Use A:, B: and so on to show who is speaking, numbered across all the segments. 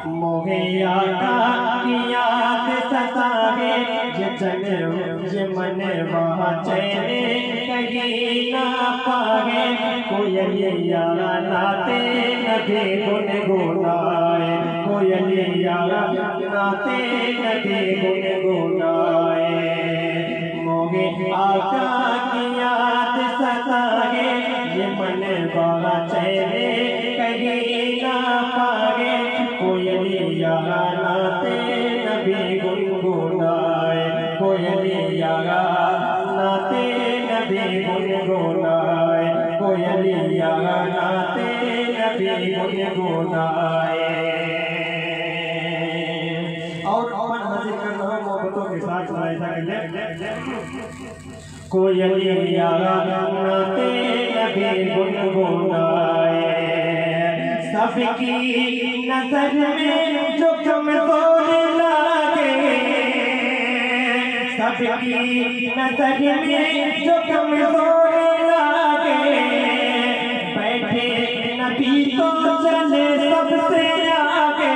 A: मोहे आका की याद सताए, ये मन वहाँ चैने कहीं ना पाए। कोयलिया नाते नदी गुनगुनाए, कोयलिया नाते नदी गुनगुनाए। मोहे आका की याद सताए, ये मन वहाँ चैने कहीं ना पाए। कोयलिया नाते नबी गुनगुनाए, कोयलिया नाते नबी गुनगुनाए, कोयलिया नाते नबी गुनगुनाए। और अपन हाजिर करना है मोहब्बतों के साथ ऐसा कोयलिया नाते नबी गुनगुनाए। सबकी नजर में जो कमजोर लागे, सबकी नजर में जो कमजोर लागे। बैठे नबी तो चले सबसे आगे,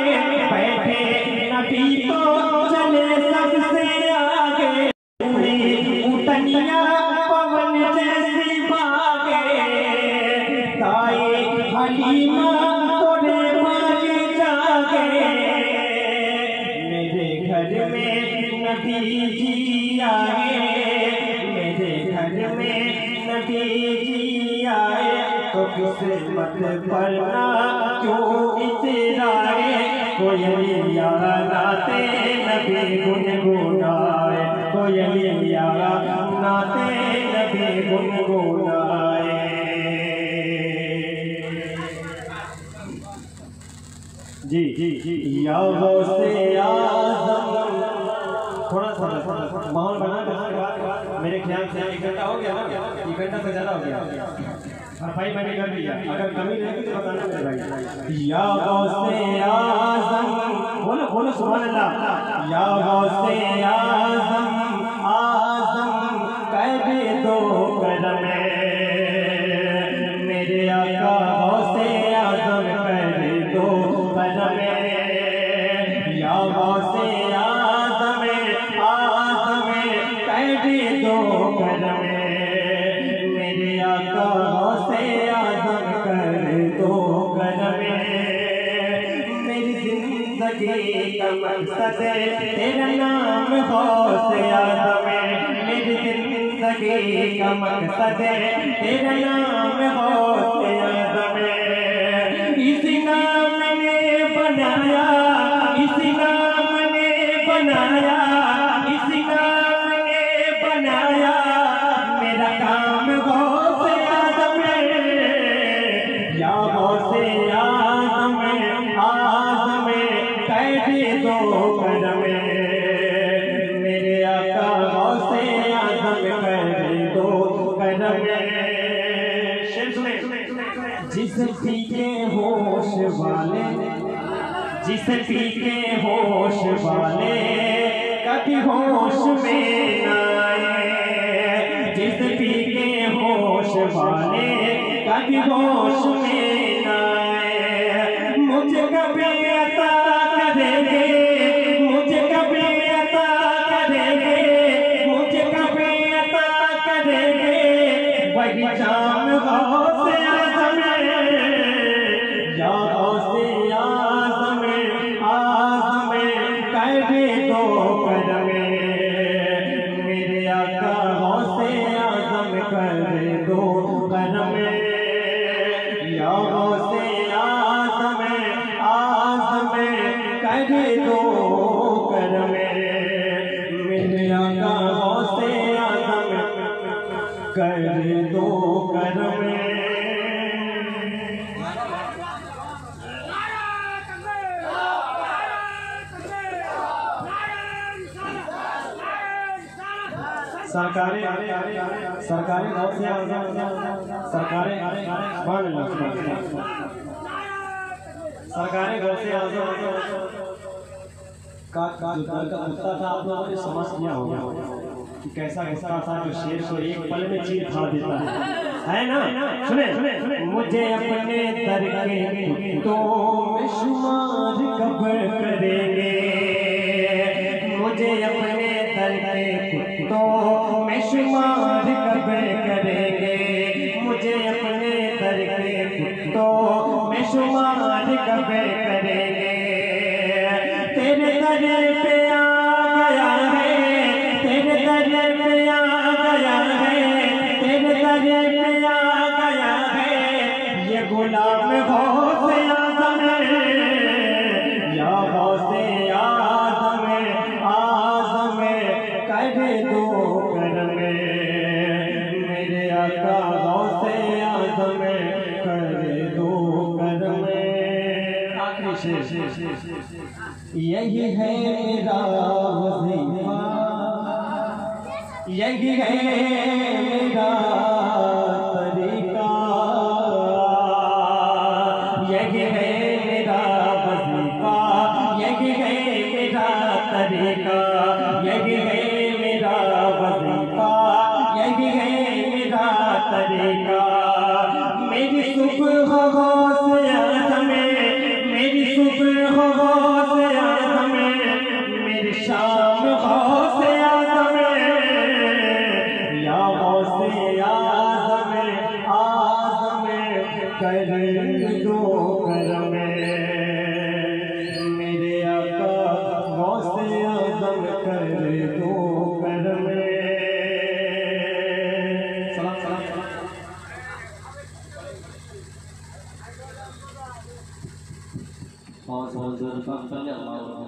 A: बैठे नबी तो चले सबसे आगे। उटनिया पवन जैसी भागे, ताए हलीमा तोरे भागे जागे। मेरे घर में नबी जी आए, मेरे घर में नबी जी आए। तो किस्मत पढ़ना क्यों इतराए। कोयलिया नाते नबी गुनगुनाए, कोयलिया नाते नबी गुनगुनाए। जी जी जी या गौसे आज़म। थोड़ा सा माहौल बना, मेरे ख्याल से 1 घंटा हो गया ना, 1 घंटा से ज़्यादा हो गया। भाई मैंने कर दिया, अगर कमी रहेगी तो बताना मेरे भाई। या गौसे आज़म, बोलो बोलो सुभान अल्लाह। या गौसे आज़म, आज़म कर दो करम, मेरे आका गौसे आज़म कर दो करम। या गौसे आज़म, आज़म कर दो करम, मेरे आका गौसे आज़म कर दो करम। मेरी जिंदगी का मकसद तेरा नाम गौसे आज़म, मेरी जिंदगी का मकसद तेरा नाम गौसे आज़म। इसी नाम ने बनाया, इसी नाम ने बनाया, इसी नाम ने बनाया मेरा काम गौसे आज़म। या गौसे आज़म, आज़म कर दो करम, मेरे आका गौसे आज़म कर दो करम। जिस पी के होश वाले, जिस पी के होश वाले कभी होश में न आए। जिस पी के होश वाले कभी होश में न आए। मुझे कभी अता करेंगे, मुझे कभी अता करेंगे, मुझे कभी अता करेंगे वही जाम गौसे आज़म। या गौसे आज़म, आज़म कर दो करम, मेरे आका गौसे आज़म कर दो करम। या गौसे आज़म, आज़म कर दो करम, मेरे आका गौसे आज़म कर दो करम। सरकारी सरकारी गौसे सरकारी सरकारी गौसे का कुत्ता था, आप लोगों ने समझ किया होगा कि कैसा गुस्सा था जो शेर को एक पल में चीर खा देता है ना। सुने मुझे अपने दर के कुत्तों में शुमार कब्र दरे पे आ गया है, तेरे दरे पे आ गया है, तेरे दरे पे आ गया है, ये गुलाम गौसे आज़म या गौसे आज़म आज़म कर दो करम मेरे आका गौसे आज़म कर दो करम। आखिरी शेर यही है मेरा वजीफा, यही है मेरा तरीका, यही है मेरा वजीफा, यही है मेरा तरीका, यही है मेरा वजीफा, यही है मेरा तरीका। मेरी सुबह गौसे आज़म, मेरी सुबह गौसे आज़म, मेरी शाम गौसे आज़म या गौसे आज़म आज़म कर दो करम मेरे आका गौसे आज़म कर दो करम। सलाम सलाम बहुत बहुत